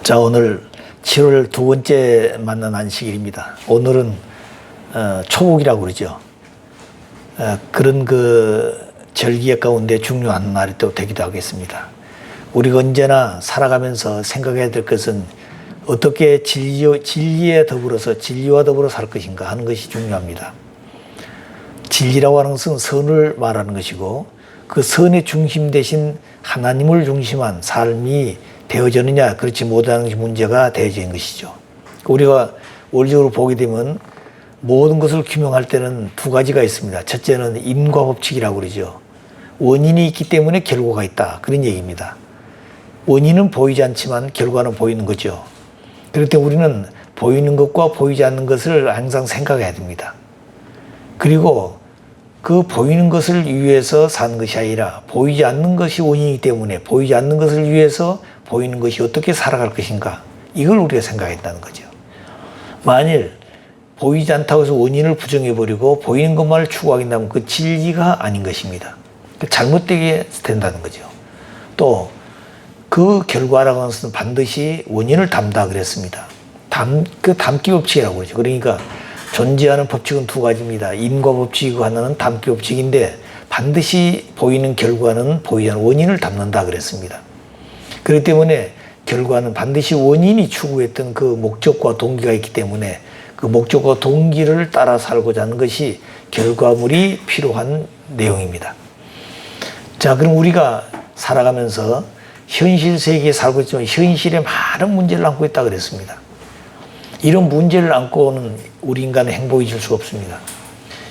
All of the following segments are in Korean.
자, 오늘 7월 두 번째 만난 안식일입니다. 오늘은 초복이라고 그러죠. 그런 절기의 가운데 중요한 날이 또 되기도 하겠습니다. 우리가 언제나 살아가면서 생각해야 될 것은 어떻게 진리와 더불어 살 것인가 하는 것이 중요합니다. 진리라고 하는 것은 선을 말하는 것이고, 그 선의 중심 대신 하나님을 중심한 삶이 되어지느냐 그렇지 못하는 것이 문제가 되어진 것이죠. 우리가 원리적으로 보게 되면 모든 것을 규명할 때는 두 가지가 있습니다. 첫째는 인과 법칙이라고 그러죠. 원인이 있기 때문에 결과가 있다, 그런 얘기입니다. 원인은 보이지 않지만 결과는 보이는 거죠. 그럴 때 우리는 보이는 것과 보이지 않는 것을 항상 생각해야 됩니다. 그리고 그 보이는 것을 위해서 사는 것이 아니라 보이지 않는 것이 원인이기 때문에 보이지 않는 것을 위해서 보이는 것이 어떻게 살아갈 것인가, 이걸 우리가 생각했다는 거죠. 만일 보이지 않다고 해서 원인을 부정해버리고 보이는 것만을 추구하긴다면 그 진리가 아닌 것입니다. 잘못되게 된다는 거죠. 또 그 결과라고 하는 것은 반드시 원인을 담다 그랬습니다. 담기 법칙이라고 그러죠. 그러니까 존재하는 법칙은 두 가지입니다. 인과 법칙이고 하나는 담기 법칙인데, 반드시 보이는 결과는 보이지 않는 원인을 담는다 그랬습니다. 그렇기 때문에 결과는 반드시 원인이 추구했던 그 목적과 동기가 있기 때문에 그 목적과 동기를 따라 살고자 하는 것이 결과물이 필요한 내용입니다. 자, 그럼 우리가 살아가면서 현실 세계에 살고 있지만 현실에 많은 문제를 안고 있다 그랬습니다. 이런 문제를 안고는 우리 인간은 행복해질 수가 없습니다.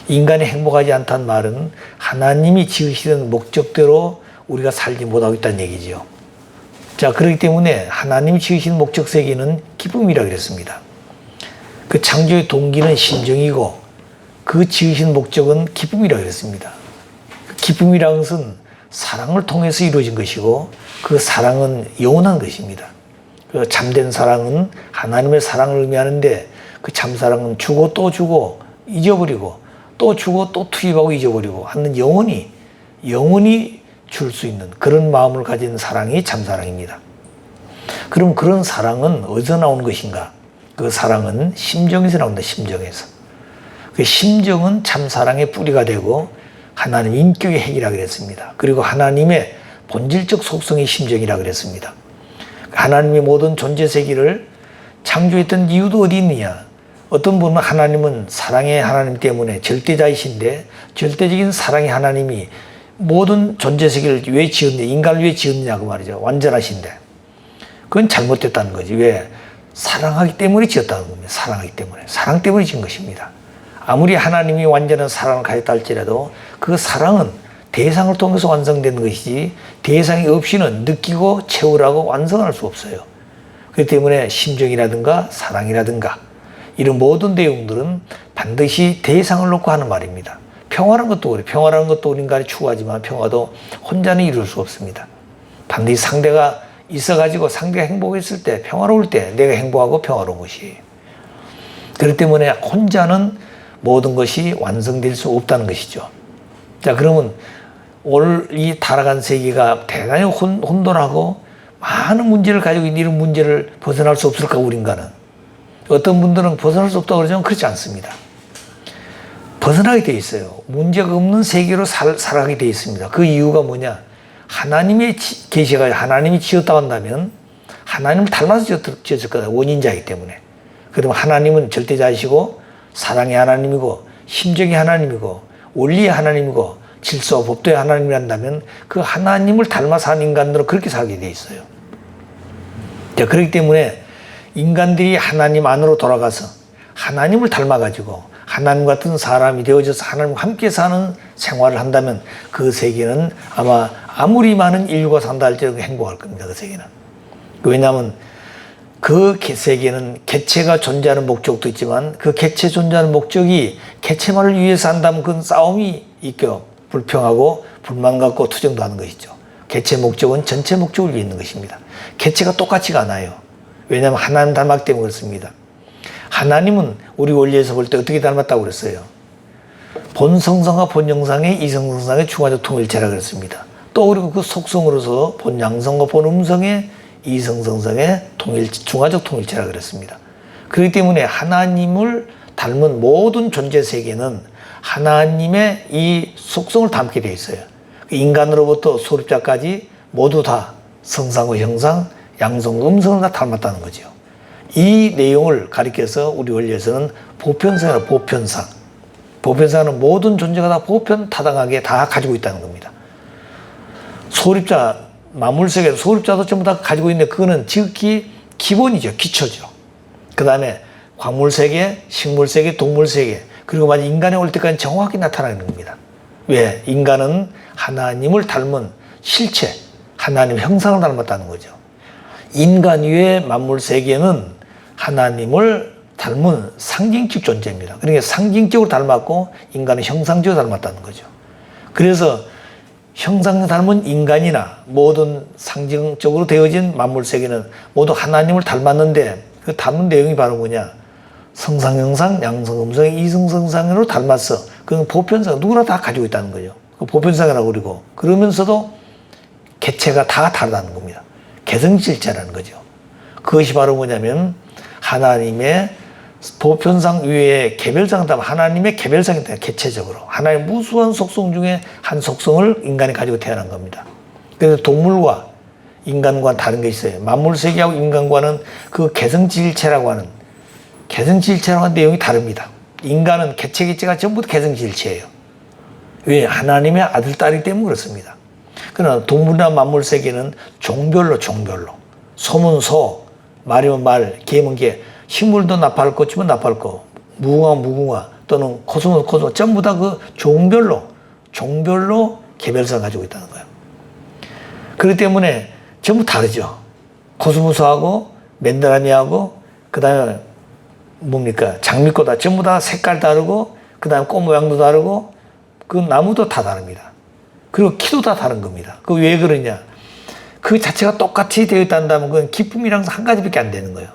인간이 행복하지 않다는 말은 하나님이 지으시던 목적대로 우리가 살지 못하고 있다는 얘기죠. 자, 그렇기 때문에 하나님이 지으신 목적 세계는 기쁨이라 그랬습니다. 그 창조의 동기는 심정이고 그 지으신 목적은 기쁨이라 그랬습니다. 기쁨이라는 것은 사랑을 통해서 이루어진 것이고, 그 사랑은 영원한 것입니다. 그 참된 사랑은 하나님의 사랑을 의미하는데, 그 참사랑은 주고 또 주고 잊어버리고 또 주고 또 투입하고 잊어버리고 하는 영원히 줄 수 있는 그런 마음을 가진 사랑이 참사랑입니다. 그럼 그런 사랑은 어디서 나오는 것인가? 그 사랑은 심정에서 나온다. 심정에서. 그 심정은 참사랑의 뿌리가 되고 하나님 인격의 핵이라고 그랬습니다. 그리고 하나님의 본질적 속성의 심정이라고 그랬습니다. 하나님의 모든 존재 세계를 창조했던 이유도 어디 있느냐? 어떤 분은 하나님은 사랑의 하나님 때문에 절대자이신데, 절대적인 사랑의 하나님이 모든 존재 세계를 왜 지었냐, 인간을 왜 지었냐고 말이죠. 완전하신데. 그건 잘못됐다는 거지. 왜? 사랑하기 때문에 지었다는 겁니다. 사랑하기 때문에. 사랑 때문에 지은 것입니다. 아무리 하나님이 완전한 사랑을 가졌다 할지라도 그 사랑은 대상을 통해서 완성되는 것이지 대상이 없이는 느끼고 채우라고 완성할 수 없어요. 그렇기 때문에 심정이라든가 사랑이라든가 이런 모든 내용들은 반드시 대상을 놓고 하는 말입니다. 평화라는 것도 그래요. 평화라는 것도 우리 인간이 추구하지만 평화도 혼자는 이룰 수 없습니다. 반드시 상대가 있어가지고 상대가 행복했을 때, 평화로울 때 내가 행복하고 평화로운 것이에요. 그렇기 때문에 혼자는 모든 것이 완성될 수 없다는 것이죠. 자, 그러면 오늘 이 타락한 세계가 대단히 혼돈하고 많은 문제를 가지고 있는 이런 문제를 벗어날 수 없을까, 우리 인간은? 어떤 분들은 벗어날 수 없다고 그러지만 그렇지 않습니다. 벗어나게 되어 있어요. 문제가 없는 세계로 살아가게 되어 있습니다. 그 이유가 뭐냐? 하나님의 계시가, 하나님이 지었다고 한다면 하나님을 닮아서 지었을 거다. 원인자이기 때문에. 그러면 하나님은 절대자이시고 사랑의 하나님이고 심정의 하나님이고 원리의 하나님이고 질서와 법도의 하나님이란다면 그 하나님을 닮아 사는 인간들은 그렇게 살게 돼 있어요. 자, 그렇기 때문에 인간들이 하나님 안으로 돌아가서 하나님을 닮아가지고 하나님 같은 사람이 되어져서 하나님과 함께 사는 생활을 한다면 그 세계는 아무리 많은 인류가 산다 할지라도 행복할 겁니다. 그 세계는. 왜냐하면 그 세계는 개체가 존재하는 목적도 있지만 그 개체 존재하는 목적이 개체만을 위해서 한다면 그건 싸움이 있고 불평하고 불만 갖고 투정도 하는 것이죠. 개체 목적은 전체 목적을 위해 있는 것입니다. 개체가 똑같지가 않아요. 왜냐하면 하나님 닮았기 때문에 그렇습니다. 하나님은 우리 원리에서 볼 때 어떻게 닮았다고 그랬어요? 본성상과 본영상의 이성성상의 중화적 통일체라고 그랬습니다. 또 그리고 그 속성으로서 본양성과 본음성의 이성성성의 중화적 통일체라 그랬습니다. 그렇기 때문에 하나님을 닮은 모든 존재 세계는 하나님의 이 속성을 담게 되어 있어요. 인간으로부터 소립자까지 모두 다 성상과 형상, 양성, 음성을 다 닮았다는 거죠. 이 내용을 가리켜서 우리 원리에서는 보편성이라고 보편상. 보편상은 모든 존재가 다 보편타당하게 다 가지고 있다는 겁니다. 소립자, 만물세계 소립자도 전부 다 가지고 있는데 그거는 지극히 기본이죠. 기초죠. 그 다음에 광물세계, 식물세계, 동물세계, 그리고 마치 인간에 올 때까지 정확히 나타나는 겁니다. 왜? 인간은 하나님을 닮은 실체, 하나님 형상을 닮았다는 거죠. 인간 외의 만물세계는 하나님을 닮은 상징적 존재입니다. 그러니까 상징적으로 닮았고 인간은 형상적으로 닮았다는 거죠. 그래서 형상을 닮은 인간이나 모든 상징적으로 되어진 만물세계는 모두 하나님을 닮았는데 그 닮은 내용이 바로 뭐냐? 성상형상, 양성음성의 이성성상으로 닮았어. 그건 보편상, 누구나 다 가지고 있다는 거죠. 그 보편상이라고 그러고 그러면서도 개체가 다 다르다는 겁니다. 개성질체라는 거죠. 그것이 바로 뭐냐면 하나님의 보편상 위에 개별상을 담아 하나님의 개별상이다. 개체적으로 하나님의 무수한 속성 중에 한 속성을 인간이 가지고 태어난 겁니다. 그래서 동물과 인간과 다른 게 있어요. 만물세계하고 인간과는 그 개성질체라고 하는 내용이 다릅니다. 인간은 개체가 전부 개성질체예요. 왜? 하나님의 아들, 딸이기 때문에 그렇습니다. 그러나 동물이나 만물세계는 종별로 소면 소, 말이면 말, 개면 개, 식물도 나팔 꽃이면 나팔 꽃, 무궁화 또는 코스모스 전부 다 그 종별로 개별성을 가지고 있다는 거예요. 그렇기 때문에 전부 다르죠. 코스모스하고 맨드라미하고 그 다음에 뭡니까? 장미꽃다 전부 다 색깔 다르고 그 다음에 꽃 모양도 다르고 그 나무도 다 다릅니다. 그리고 키도 다 다른 겁니다. 그 왜 그러냐? 그 자체가 똑같이 되어 있다면 그건 기쁨이랑 한 가지밖에 안 되는 거예요.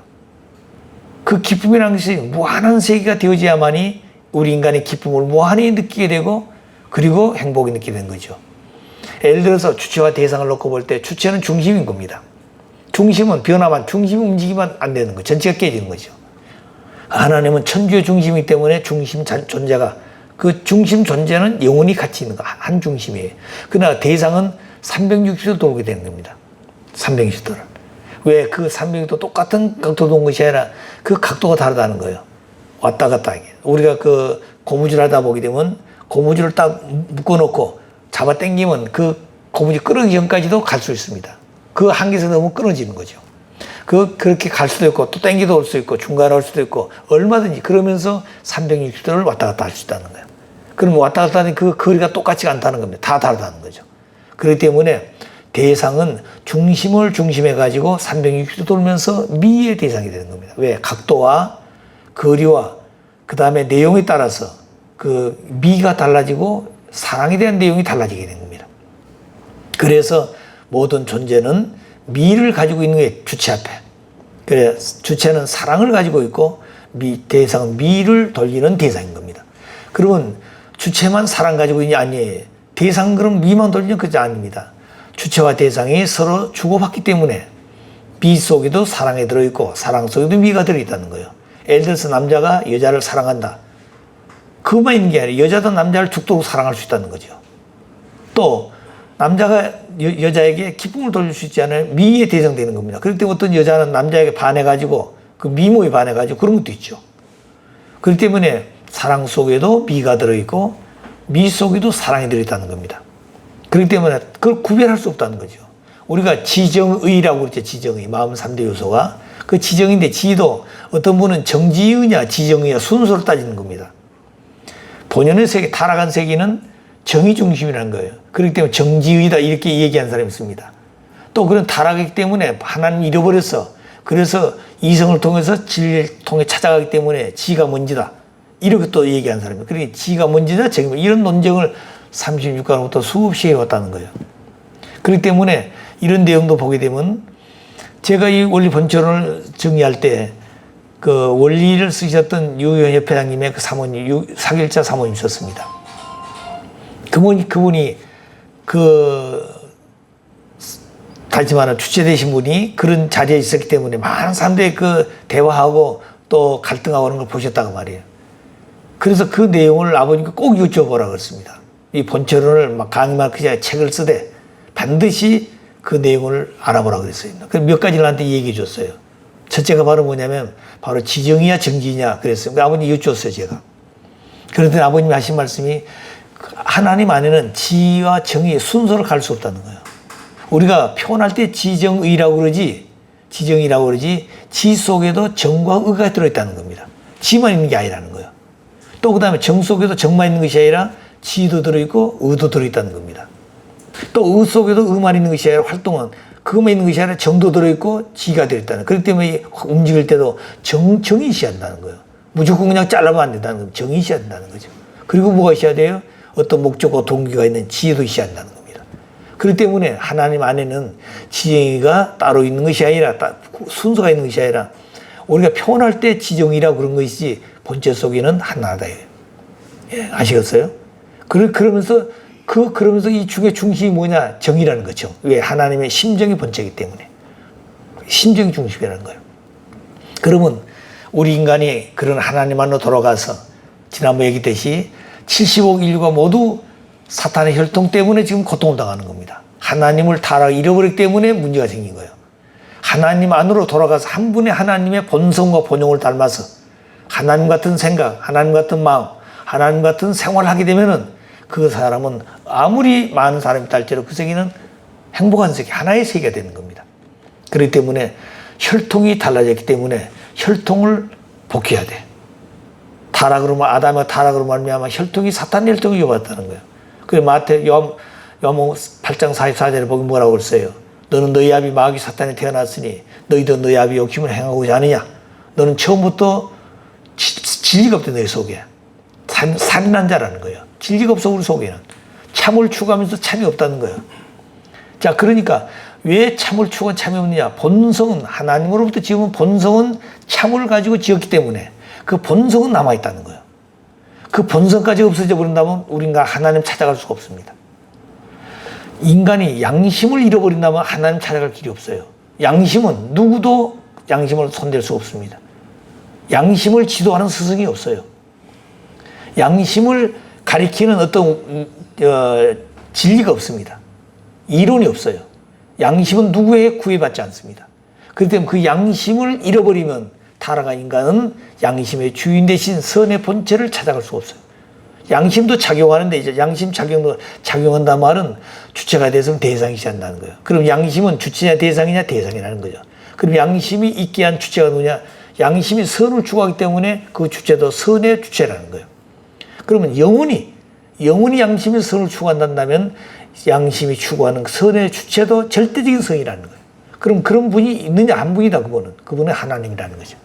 그 기쁨이라는 것이 무한한 세계가 되어져야만이 우리 인간의 기쁨을 무한히 느끼게 되고 그리고 행복이 느끼게 되는 거죠. 예를 들어서 주체와 대상을 놓고 볼 때 주체는 중심인 겁니다. 중심은 변화만, 중심이 움직이면 안 되는 거예요. 전체가 깨지는 거죠. 하나님은 천주의 중심이기 때문에 중심 존재가 그 중심 존재는 영원히 같이 있는 거, 한 중심이에요. 그러나 대상은 360도 돌게 되는 겁니다. 360도를. 왜? 그 360도 똑같은 각도 도는 것이 아니라 그 각도가 다르다는 거예요. 왔다 갔다 하게. 우리가 그 고무줄 하다 보게 되면 고무줄을 딱 묶어놓고 잡아 당기면 그 고무줄 끊어지기 전까지도 갈 수 있습니다. 그 한계에서 너무 끊어지는 거죠. 그렇게 갈 수도 있고 또 당기도 올 수 있고 중간에 올 수도 있고 얼마든지 그러면서 360도를 왔다 갔다 할 수 있다는 거예요. 그럼 왔다 갔다 하는 그 거리가 똑같지 않다는 겁니다. 다 다르다는 거죠. 그렇기 때문에 대상은 중심을 중심에 가지고 360도 돌면서 미의 대상이 되는 겁니다. 왜? 각도와 거리와 그 다음에 내용에 따라서 그 미가 달라지고 사랑에 대한 내용이 달라지게 된 겁니다. 그래서 모든 존재는 미를 가지고 있는 게 주체 앞에. 그래 주체는 사랑을 가지고 있고 대상은 미를 돌리는 대상인 겁니다. 그러면 주체만 사랑 가지고 있냐? 아니에요. 대상 그럼 미만 돌리는 그게 아닙니다. 주체와 대상이 서로 주고받기 때문에 미 속에도 사랑이 들어있고 사랑 속에도 미가 들어있다는 거예요. 예를 들어서 남자가 여자를 사랑한다. 그것만 있는 게 아니라 여자도 남자를 죽도록 사랑할 수 있다는 거죠. 또 남자가 여자에게 기쁨을 돌릴 수 있지 않아요? 미에 대상되는 겁니다. 그렇기 때문에 어떤 여자는 남자에게 반해가지고 그 미모에 반해가지고 그런 것도 있죠. 그렇기 때문에 사랑 속에도 미가 들어있고 미 속에도 사랑이 들어있다는 겁니다. 그렇기 때문에 그걸 구별할 수 없다는 거죠. 우리가 지정의라고 그랬죠. 지정의. 마음 3대 요소가. 그 지정인데 지도 어떤 분은 정지의냐 지정의냐 순서를 따지는 겁니다. 본연의 세계, 타락한 세계는 정의 중심이라는 거예요. 그렇기 때문에 정지의다 이렇게 얘기하는 사람이 있습니다. 또 그런 타락이기 때문에 하나님 잃어버렸어. 그래서 이성을 통해서 진리를 통해 찾아가기 때문에 지가 먼지다. 이렇게 또 얘기하는 사람이에요. 그러니까 지가 먼지다 정의 이런 논쟁을 36강부터 수없이 해왔다는 거예요. 그렇기 때문에 이런 내용도 보게 되면 제가 이 원리 본처를 정리할 때 그 원리를 쓰셨던 유현 협회장님의 그 사모님, 사길자 사모님 있었습니다. 그분이 그 다시 말하면 주체 되신 분이 그런 자리에 있었기 때문에 많은 사람들이 그 대화하고 또 갈등하고 하는 걸 보셨다고 말이에요. 그래서 그 내용을 아버님께 꼭 여쭤보라고 그랬습니다. 이 본처론을 막 강의만 그냥 책을 쓰되 반드시 그 내용을 알아보라고 그랬어요. 그래서 몇 가지를 나한테 얘기해 줬어요. 첫째가 바로 뭐냐면 바로 지정이냐 정지냐 그랬어요. 그러니까 아버님 여쭈었어요, 제가. 그랬더니 아버님이 하신 말씀이 하나님 안에는 지와 정의 순서를 갈 수 없다는 거예요. 우리가 표현할 때 지정의라고 그러지, 지정이라고 그러지, 지 속에도 정과 의가 들어있다는 겁니다. 지만 있는 게 아니라는 거예요. 또 그 다음에 정 속에도 정만 있는 것이 아니라 지도 들어있고 의도 들어있다는 겁니다. 또 의 속에도 의만 있는 것이 아니라 활동은 그것만 있는 것이 아니라 정도 들어있고 지가 들어있다는. 그렇기 때문에 움직일 때도 정이 있어야 한다는 거예요. 무조건 그냥 잘라면 안 된다는 거예요. 정이 있어야 한다는 거죠. 그리고 뭐가 있어야 돼요? 어떤 목적과 동기가 있는 지혜도 있어야 한다는 겁니다. 그렇기 때문에 하나님 안에는 지정이가 따로 있는 것이 아니라 순서가 있는 것이 아니라 우리가 표현할 때 지정이라고 그런 것이지 본체 속에는 하나다. 예, 아시겠어요? 그러면서 이 중의 중심이 뭐냐? 정이라는 거죠. 왜? 하나님의 심정이 본체이기 때문에. 심정이 중심이라는 거예요. 그러면 우리 인간이 그런 하나님 안으로 돌아가서 지난번에 얘기했듯이 70억 인류가 모두 사탄의 혈통 때문에 지금 고통을 당하는 겁니다. 하나님을 타락 잃어버리기 때문에 문제가 생긴 거예요. 하나님 안으로 돌아가서 한 분의 하나님의 본성과 본용을 닮아서 하나님 같은 생각, 하나님 같은 마음, 하나님 같은 생활을 하게 되면은 그 사람은 아무리 많은 사람이 달지라도 그 세계는 행복한 세계, 하나의 세계가 되는 겁니다. 그렇기 때문에 혈통이 달라졌기 때문에 혈통을 복귀해야 돼. 아담의 타락으로 말미암아 혈통이 사탄의 혈통이 이어받았다는 거예요. 그래서 마태 요한 8장 44절에 보면 뭐라고 그랬어요? 너는 너희 아비 마귀 사탄이 태어났으니 너희도 너희 아비 욕심을 행하고자 하느냐? 너는 처음부터 진리가 없대 너희 속에. 살인한 자라는 거예요. 진리가 없어 우리 속에는. 참을 추구하면서 참이 없다는 거예요. 자, 그러니까 왜 참을 추구한 참이 없느냐? 본성은 하나님으로부터 지은 본성은 참을 가지고 지었기 때문에 그 본성은 남아있다는 거예요. 그 본성까지 없어져 버린다면 우리가 하나님 찾아갈 수가 없습니다. 인간이 양심을 잃어버린다면 하나님 찾아갈 길이 없어요. 양심은 누구도 양심을 손댈 수 없습니다. 양심을 지도하는 스승이 없어요. 양심을 가리키는 어떤 진리가 없습니다. 이론이 없어요. 양심은 누구에게 구애받지 않습니다. 그렇기 때문에 그 양심을 잃어버리면 타락한 인간은 양심의 주인 대신 선의 본체를 찾아갈 수가 없어요. 양심도 작용하는데 이제 양심 작용한다는 말은 주체가 돼서 대상이지 않는다는 거예요. 그럼 양심은 주체냐 대상이냐? 대상이라는 거죠. 그럼 양심이 있게 한 주체가 누구냐? 양심이 선을 추구하기 때문에 그 주체도 선의 주체라는 거예요. 그러면 영원히 양심이 선을 추구한다면 양심이 추구하는 선의 주체도 절대적인 선이라는 거예요. 그럼 그런 분이 있느냐? 한 분이다. 그분은 하나님이라는 거죠.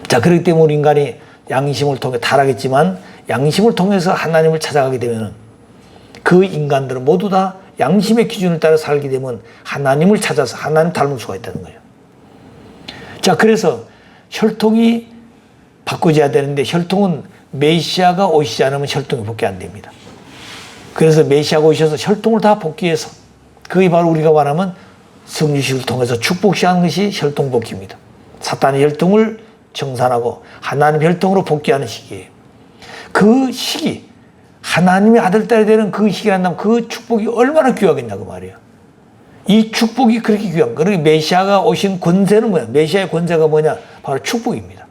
자, 그렇기 때문에 우리 인간이 양심을 통해 타락했지만 양심을 통해서 하나님을 찾아가게 되면 그 인간들은 모두 다 양심의 기준을 따라 살게 되면 하나님을 찾아서 하나님 닮을 수가 있다는 거예요. 자, 그래서 혈통이 바꿔져야 되는데 혈통은 메시아가 오시지 않으면 혈통이 복귀 안 됩니다. 그래서 메시아가 오셔서 혈통을 다 복귀해서 그게 바로 우리가 말하면 성유식을 통해서 축복시하는 것이 혈통 복귀입니다. 사탄의 혈통을 정산하고 하나님 혈통으로 복귀하는 시기예요. 그 시기, 하나님의 아들, 딸이 되는 그 시기란다면 그 축복이 얼마나 귀하겠냐고 말이에요. 이 축복이 그렇게 귀한 거예요. 그러니까 메시아가 오신 권세는 뭐야? 메시아의 권세가 뭐냐? 바로 축복입니다.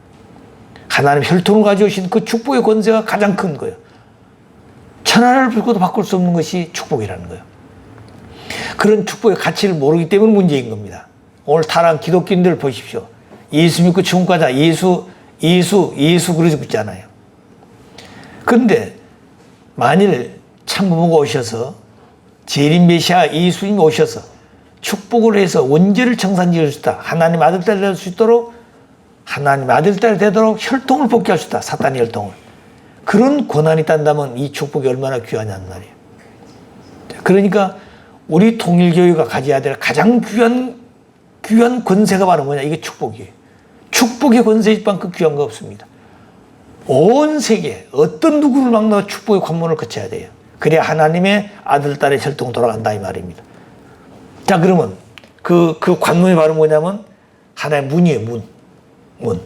하나님 혈통을 가져오신 그 축복의 권세가 가장 큰 거예요. 천하를 불고도 바꿀 수 없는 것이 축복이라는 거예요. 그런 축복의 가치를 모르기 때문에 문제인 겁니다. 오늘 타락한 기독교인들 보십시오. 예수 믿고 천국 가자. 예수 그러고 있잖아요. 그런데 만일 참부모가 오셔서 재림 메시아 예수님이 오셔서 축복을 해서 원죄를 청산지을 수 있다. 하나님 아들, 딸이 될 수 있도록 하나님 아들, 딸이 되도록 혈통을 복귀할 수 있다. 사탄의 혈통을. 그런 권한이 있다면 이 축복이 얼마나 귀하냐는 말이에요. 그러니까 우리 통일교회가 가져야 될 가장 귀한 권세가 바로 뭐냐? 이게 축복이에요. 축복의 권세만큼 귀한 거 없습니다. 온 세계 어떤 누구를 만나도 축복의 관문을 거쳐야 돼요. 그래야 하나님의 아들, 딸의 혈통 돌아간다 이 말입니다. 자, 그러면 그 관문이 바로 뭐냐면 하나의 문이에요, 문.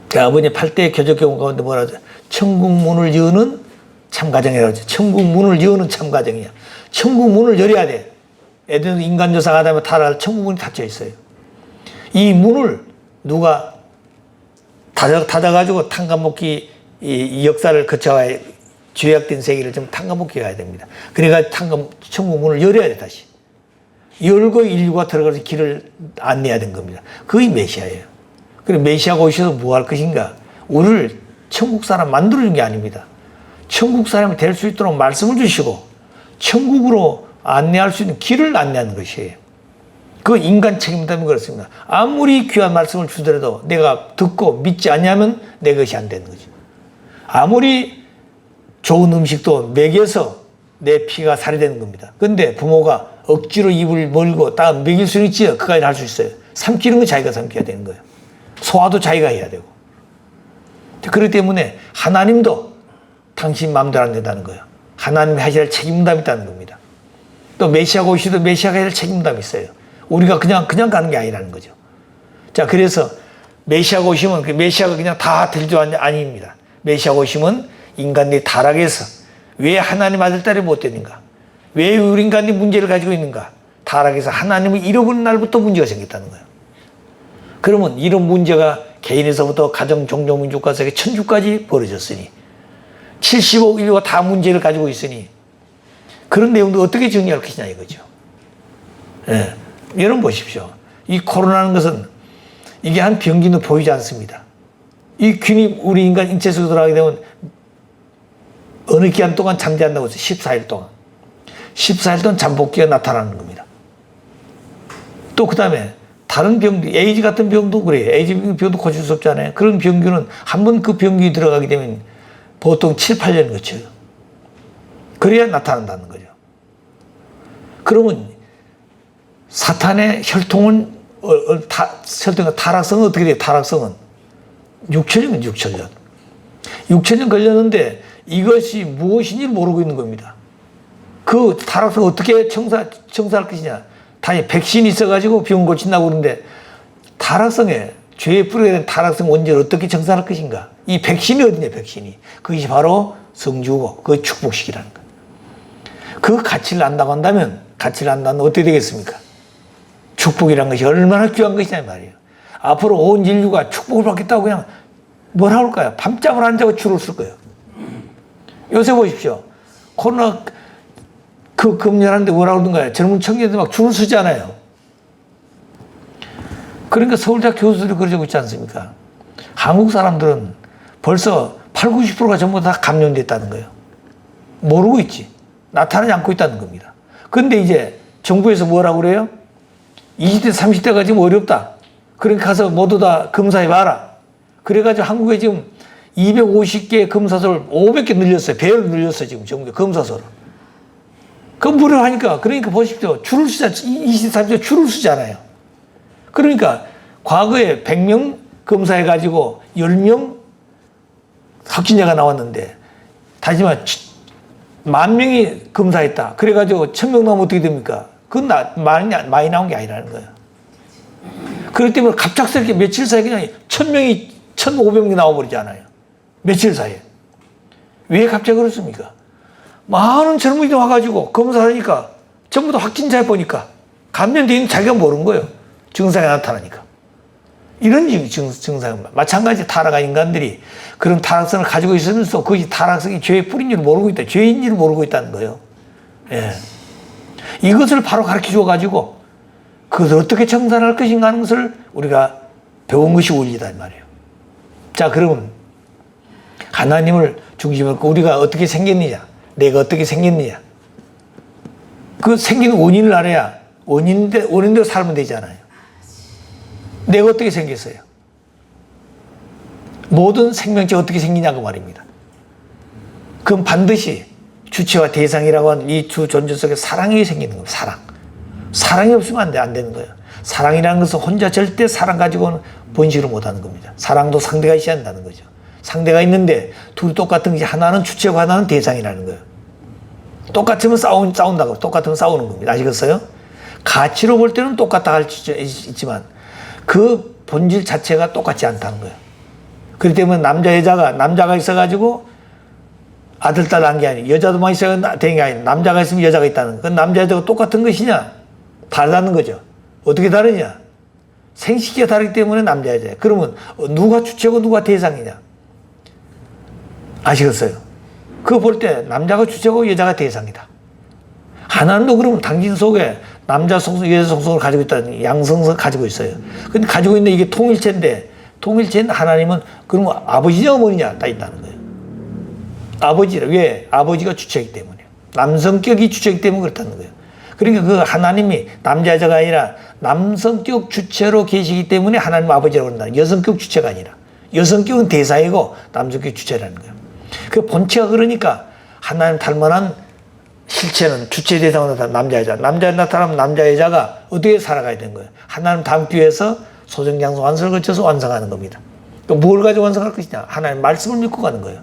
그 아버지 8대 교적경 가운데 뭐라 하죠? 천국 문을 여는 참가정이라고 하죠. 천국 문을 여는 참가정이야. 천국 문을 열어야 돼. 애들은 인간조사가 하다면 타락할 천국 문이 닫혀 있어요. 이 문을 누가 닫아가지고 탕감먹기 이 역사를 거쳐가야 죄악된 세계를 좀 탕감먹기 가야 됩니다. 그래가 천국 문을 열어야 돼, 다시. 열고 인류가 들어가서 길을 안내해야 되는 겁니다. 그게 메시아예요. 그리고 메시아가 오셔서 뭐 할 것인가? 우리를 천국 사람 만들어준 게 아닙니다. 천국 사람이 될 수 있도록 말씀을 주시고 천국으로 안내할 수 있는 길을 안내하는 것이에요. 그 인간 책임 때문에 그렇습니다. 아무리 귀한 말씀을 주더라도 내가 듣고 믿지 않냐면 내 것이 안 되는 거죠. 아무리 좋은 음식도 먹여서 내 피가 살이 되는 겁니다. 근데 부모가 억지로 입을 멀고 딱 먹일 수는 있지요. 그까지 할 수 있어요. 삼키는 건 자기가 삼켜야 되는 거예요. 소화도 자기가 해야 되고. 그렇기 때문에 하나님도 당신 마음대로 안 된다는 거예요. 하나님이 하셔야 할 책임감이 있다는 겁니다. 또 메시아가 오시도 메시아가 해야 할 책임감이 있어요. 우리가 그냥 가는 게 아니라는 거죠. 자, 그래서 메시아가 오시면 그 메시아가 그냥 다 될 줄 아닙니다. 메시아가 오시면 인간들이 타락해서 왜 하나님 아들 딸이 못 되는가? 왜 우리 인간이 문제를 가지고 있는가? 타락해서 하나님을 잃어버린 날부터 문제가 생겼다는 거예요. 그러면 이런 문제가 개인에서부터 가정, 종족, 민족과 세계, 천주까지 벌어졌으니 70억 인류가 다 문제를 가지고 있으니 그런 내용도 어떻게 정리할 것이냐 이거죠. 예. 여러분 보십시오. 이 코로나라는 것은 이게 한 병기는 보이지 않습니다. 이 균이 우리 인간 인체 속에 들어가게 되면 어느 기간 동안 잠재한다고 해서 14일 동안. 14일 동안 잠복기가 나타나는 겁니다. 또 그 다음에 다른 병, 에이즈 같은 병도 그래요. 에이즈 병도 고칠 수 없잖아요. 그런 병균은 한 번 그 병균이 들어가게 되면 보통 7, 8년 거쳐요. 그래야 나타난다는 거죠. 그러면 사탄의 혈통은, 타락성은 어떻게 돼요? 타락성은 6천년, 6천년. 6천년 걸렸는데 이것이 무엇인지 모르고 있는 겁니다. 그 타락성 어떻게 청사할 것이냐. 다시 백신이 있어가지고 병 고친다고 그러는데 타락성에, 죄의 뿌리가 된 타락성 원죄를 어떻게 청산할 것인가. 이 백신이 어디냐, 백신이. 그것이 바로 성주고, 그 축복식이라는 거. 그 가치를 안다고 한다면, 가치를 안다면 어떻게 되겠습니까? 축복이란 것이 얼마나 귀한 것이냐 말이에요. 앞으로 온 인류가 축복을 받겠다고 그냥 뭐라 할까요? 밤잠을 안 자고 줄을 쓸 거예요. 요새 보십시오. 코로나 그 금연하는데 뭐라 그러던가요? 젊은 청년들 막 줄을 서잖아요. 그러니까 서울대학 교수들이 그러고 있지 않습니까? 한국 사람들은 벌써 80, 90%가 전부 다 감염됐다는 거예요. 모르고 있지. 나타나지 않고 있다는 겁니다. 근데 이제 정부에서 뭐라고 그래요? 20대, 30대가 지금 어렵다. 그러니까 가서 모두 다 검사해봐라. 그래가지고 한국에 지금 250개 검사소를 500개 늘렸어요. 배를 늘렸어요. 지금 정부가 검사소를. 그건 무료하니까. 그러니까 보십시오. 줄을 쓰자. 20, 30대 줄을 쓰잖아요. 그러니까 과거에 100명 검사해가지고 10명 확진자가 나왔는데 다시 말해 10,000명이 검사했다. 그래가지고 1000명 나오면 어떻게 됩니까? 그건 많이 나온 게 아니라는 거예요. 그렇기 때문에 갑작스럽게 며칠 사이에 그냥 1000명이 1500명이 나와버리잖아요. 며칠 사이에. 왜 갑자기 그렇습니까? 많은 젊은이들 와가지고 검사하니까 전부 다 확진자에 보니까 감염되어 있는 자기가 모르는 거예요. 증상이 나타나니까. 이런 증상, 마찬가지 타락한 인간들이 그런 타락성을 가지고 있으면서 그것이 타락성이 죄의 뿌린 줄 모르고 있다. 죄인 줄 모르고 있다는 거예요. 예. 이것을 바로 가르쳐 줘가지고 그것을 어떻게 청산할 것인가 하는 것을 우리가 배운 것이 원리다 이 말이에요. 자, 그러면 하나님을 중심으로 우리가 어떻게 생겼느냐, 내가 어떻게 생겼느냐, 그 생기는 원인을 알아야 원인대로 살면 되잖아요. 내가 어떻게 생겼어요? 모든 생명체 어떻게 생기냐고 말입니다. 그럼 반드시 주체와 대상이라고 하는 이 두 존재 속에 사랑이 생기는 겁니다. 사랑. 사랑이 없으면 안 되는 거예요. 사랑이라는 것은 혼자 절대 사랑 가지고는 번식을 못하는 겁니다. 사랑도 상대가 있어야 한다는 거죠. 상대가 있는데 둘이 똑같은 것이 하나는 주체고 하나는 대상이라는 거예요. 똑같으면 싸운다고. 똑같으면 싸우는 겁니다. 아시겠어요? 가치로 볼 때는 똑같다 할 수 있지만 그 본질 자체가 똑같지 않다는 거예요. 그렇기 때문에 남자가 있어가지고 아들, 딸 난 게 아니고 여자도만 있어야 되는 게 아니라 남자가 있으면 여자가 있다는 거. 그건 남자, 여자가 똑같은 것이냐? 다르다는 거죠. 어떻게 다르냐? 생식기가 다르기 때문에 남자, 여자예요. 그러면 누가 주체고 누가 대상이냐? 아시겠어요? 그거 볼 때 남자가 주체고 여자가 대상이다. 하나님도 그러면 당신 속에 남자 속성, 여자 속성을 가지고 있다는 양성성을 가지고 있어요. 근데 가지고 있는 이게 통일체인데 통일체인 하나님은 그러면 아버지냐 어머니냐 다 있다는 거예요. 아버지라. 왜? 아버지가 주체이기 때문에. 남성격이 주체이기 때문에 그렇다는 거예요. 그러니까 그 하나님이 남자, 여자가 아니라 남성격 주체로 계시기 때문에 하나님 아버지라고 그런다. 여성격 주체가 아니라. 여성격은 대상이고 남성격 주체라는 거예요. 그 본체가 그러니까 하나님 닮아난 실체는 주체 대상으로 남자, 여자. 남자, 나타나면 남자, 여자가 어떻게 살아가야 되는 거예요? 하나님 닮기 위해서 소정장소 완성을 거쳐서 완성하는 겁니다. 그러니까 뭘 가지고 완성할 것이냐? 하나님 말씀을 믿고 가는 거예요.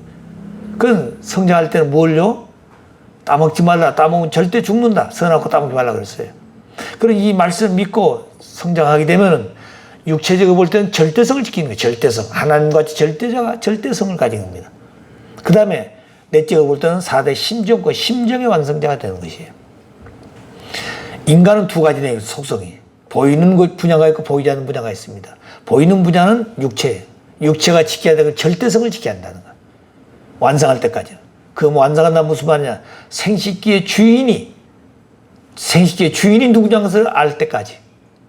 그건 성장할 때는 뭘요? 따먹지 말라. 따먹으면 절대 죽는다. 선하고 따먹지 말라 그랬어요. 그럼 이 말씀을 믿고 성장하게 되면은 육체적으로 볼 때는 절대성을 지키는 거예요. 절대성. 하나님같이 절대성을 가진 겁니다. 그 다음에 넷째로 볼 때는 4대 심정과 심정의 완성자가 되는 것이에요. 인간은 두 가지 내요. 속성이. 보이는 분야가 있고 보이지 않는 분야가 있습니다. 보이는 분야는 육체예요. 육체가 지켜야 되는 절대성을 지켜야 한다는 거예요. 완성할 때까지. 그 완성한다는 무슨 말이냐? 생식기의 주인이 누구냐는 것을 알 때까지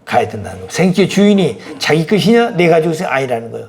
가야 된다는 거예요. 생식기의 주인이 자기 것이냐 내 가지고 있어야 아니라는 거예요.